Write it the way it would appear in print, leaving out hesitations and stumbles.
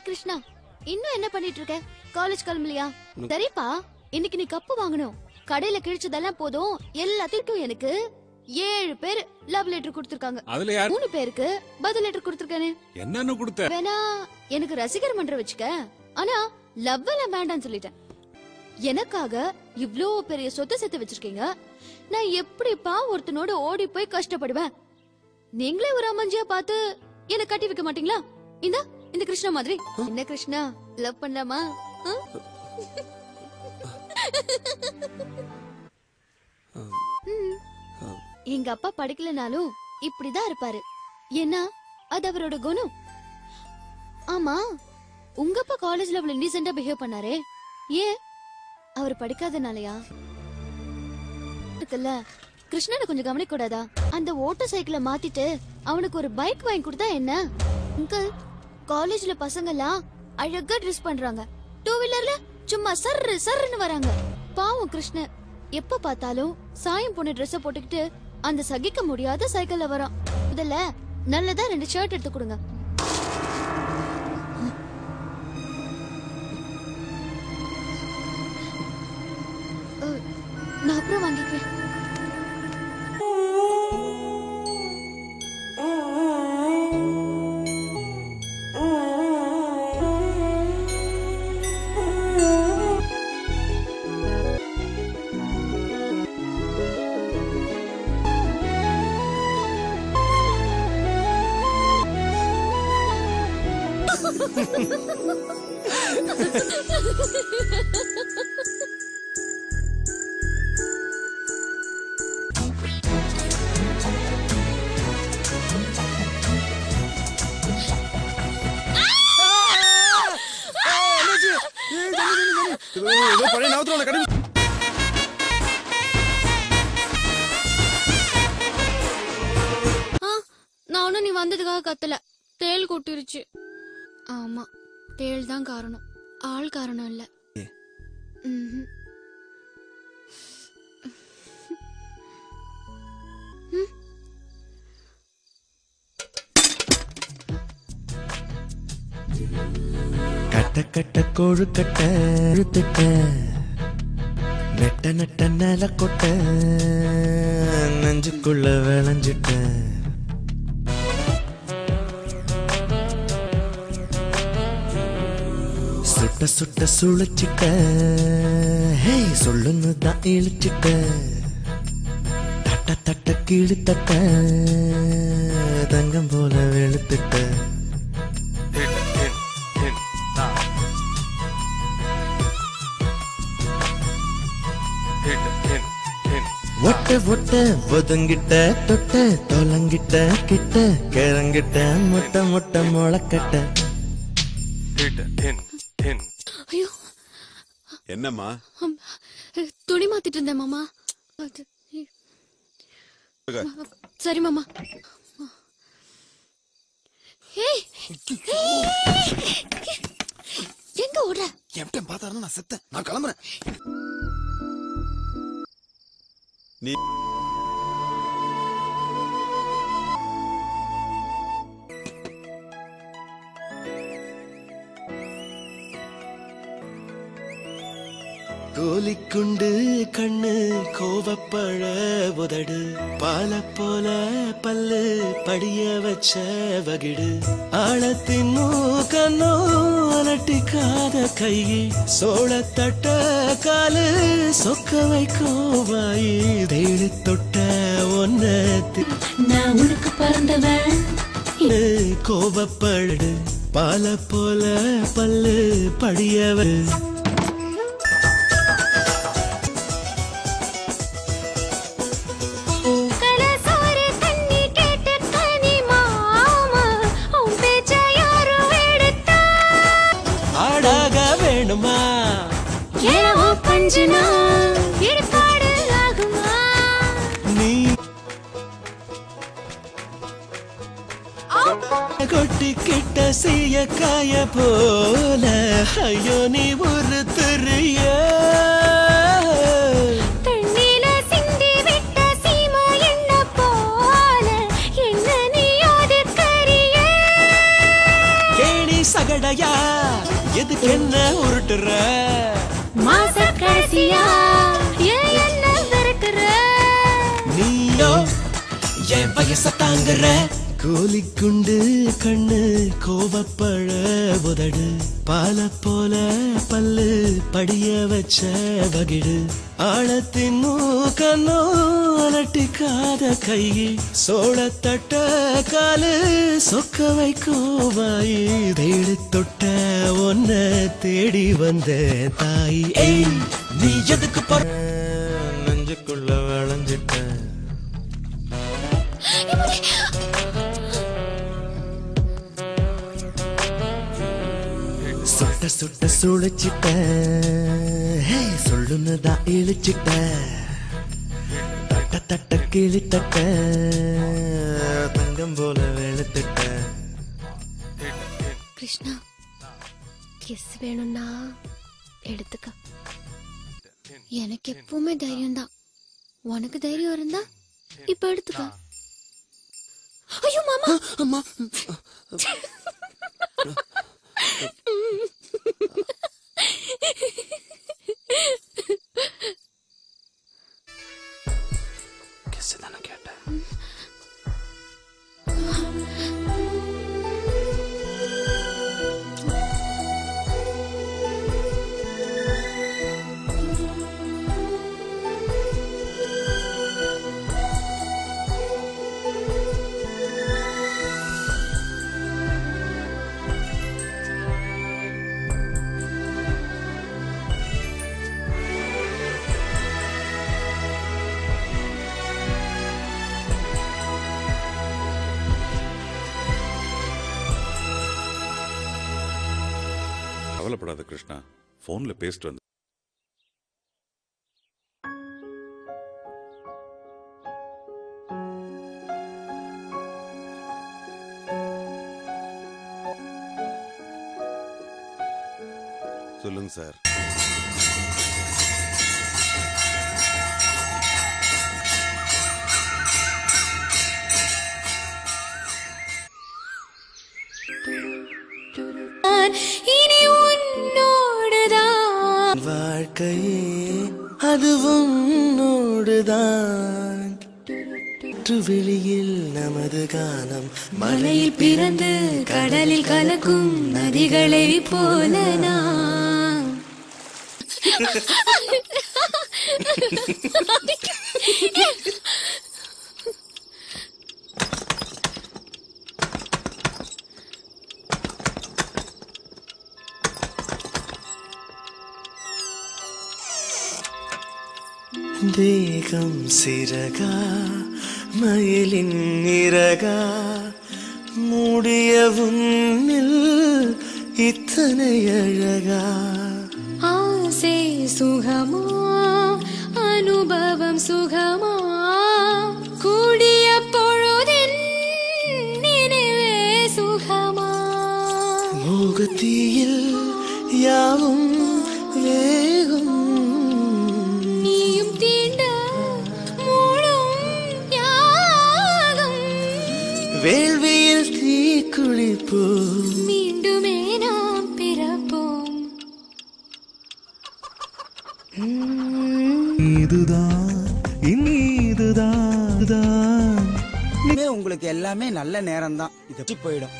கிருஷ்ணா, இன்னும் என்ன பண்ணிட்டு இருக்க? காலேஜ் கிளம்பலையா? சரிப்பா, இன்னைக்கு நீ கப்பு வாங்கணும். கடையில கிழிச்சதெல்லாம் போதும், எல்லாத்துக்கும் எனக்கு 7 பேர் லவ் லெட்டர் கொடுத்திருக்காங்க. அதுல யார் 3 பேருக்கு பதில் லெட்டர் கொடுத்திருக்கானே. என்னன்னு கொடுத்த? வேணா எனக்கு ரசிகர் மன்றம் வச்சுக்க. ஆனா லவ் எல்லாம் வேண்டாம்னு சொல்லிட்டேன். எனக்காக இவ்ளோ பெரிய சொத்து சேர்த்து வச்சிருக்கீங்க. நான் எப்படிப்பா ஒருத்தனோட ஓடி போய் கஷ்டப்படுவேன்? நீங்களே ஒரு அம்மஞ்சியா பார்த்து என்ன கட்டி வைக்க மாட்டீங்களா? இந்த கிருஷ்ணா மாதிரி. என்ன கிருஷ்ணா, லவ் பண்ணலாமா? எங்க அப்பா படிக்கலனாலும் இப்படிதான் இருப்பாரு. ஏன்னா அது அவரோட குணம். ஆமா, உங்க அப்பா காலேஜ்ல அவ்வளவு இன்டீசென்ட்டா பிஹேவ் பண்ணாரே, ஏன்? அவர் படிக்காதனாலயா? இருக்குல்ல, கிருஷ்ணனை கொஞ்சம் கவனிக்க கூடாதா? அந்த ஓட்டோ சைக்கிளை மாத்திட்டு அவனுக்கு ஒரு பைக் வாங்கி கொடுத்தா என்ன? அங்கிள், காலேஜ்ல பசங்க எல்லாம் அழகா ட்ரெஸ் பண்றாங்க. 2 வீலர்ல சும்மா சர்ரு சர்ருன்னு வராங்க. பாவம் கிருஷ்ண எப்ப பார்த்தாலும் சாயம் போன ட்ரெஸ் போட்டுக்கிட்டு அந்த சகிக்க முடியாத சைக்கிள்ல வரான். முதல்ல நல்லதா 2 ஷர்ட் எடுத்து கொடுங்க. நான் அப்புறம் வாங்கிக்கிறேன். நான் ஒன்னும் நீ வந்ததுக்காக கத்தல, தேள் கொட்டிருச்சு. ஆமா, தேள் தான் காரணம், ஆள் காரணம் இல்ல. கட்ட கட்ட கோழு கட்ட இழுத்துட்ட, நெட்ட நெட்ட நில கொட்ட நெஞ்சுக்குள்ள விளைஞ்சிட்ட. சுட்ட சுட்ட சுழிச்சிட்ட, ஹே சொல்லுன்னு தான் இழிச்சிட்ட. தட்ட தட்ட கீழி தட்ட தங்கம் போல வெளுத்துட்ட. ஒட்ட ஒட்ட ஒதுங்கிட்ட, தொட்ட தொலங்கிட்ட, கிட்ட கிழங்கிட்ட, முட்டை முட்டை முளைக்கட்ட. ஐயோ, என்னம்மா? துணி மாத்திட்டு இருந்தேன் மாமா. சரி மாமா. எங்க ஓடுற? என் பார்த்தாருன்னா நான் செத்தேன். நான் கிளம்புறேன். நீ கோலிக்குண்டு கண்ணு, கோவப்பழ உதடு, பால போல பல்லு, படிய வச்ச வகிடு, ஆழத்தின் மூக்கன்னோ அலட்டிக்காத கையே, சோளத்தட்ட காலு, சொக்க வைக்கும் வாயி, தேடி தொட்ட ஒன்னத்து நான் உனக்கு பிறந்தவன். கோவப்பழடு, பால போல பல்லு, படியவ. கொட்டிக்கிட்ட செய்ய காய போல, ஐயோ நீ ஒரு தெரிய. தண்ணில சிந்தி விட்ட சீமா என்ன போல, என்ன நீ ஒதுக்கறிய. கேணி சகடையா எதுக்கு என்ன உருட்டுற மாச கடைசியா என்ன விரட்டுற நீயோ என் வயச தாங்குற கோலிக்குண்டு கண்ணு கோவப்பழ உதடு பால போல பல்லு படிய வச்ச வகிடு ஆழத்தின் கண்ணோ அலட்டிக்காத கை சோளத்தட்ட காலு சொக்க வைக்கோவாயி தேடி தொட்ட ஒன்ன தேடி வந்த தாய் நீ எதுக்கு போற நெஞ்சுக்குள்ள விளைஞ்சிட்ட சுட்ட சுட்ட சுழிச்சிட்ட சொல்லுன்னுதான் இழிச்சிட்ட தட்ட தட்ட கிளி தட்ட தங்கம் போல வெளுத்துட்ட கிருஷ்ணா கிஸ் வேணும்னா எடுத்துக்க எனக்கு எப்பவுமே தைரியம் தான் உனக்கு தைரியம் இருந்தா இப்ப எடுத்துக்க ஐயோ மாமா அம்மா கிஸ் தானே கேட்டேன் கவலைப்படாத கிருஷ்ணா, போன்ல பேசிட்டு வந்து சொல்லுங்க சார். இனி உன்னோடுதான் வாழ்க்கையே அதுவும் உன்னோடுதான் வெளியில் நமது காலம் மலையில் பிறந்து கடலில் கலக்கும் நதிகளை போல நான் தேகம் சிறகா மயிலின் இறகா மூடிய உன்னில் இத்தனை அழகா ஆசை சுகமா அனுபவம் சுகமா கூடிய பொழுதின் நினைவே சுகமா மோகத்தீயில் யாவும் வேகும் நீயும் தீண்ட மூடும் யாகம் வேள்வியில் தீ குளிப்போ மீண்டுமே நாம் பிறப்போம் இதுதான் இனிதுதான் உங்களுக்கு எல்லாமே நல்ல நேரம் தான். இது போயிடும்.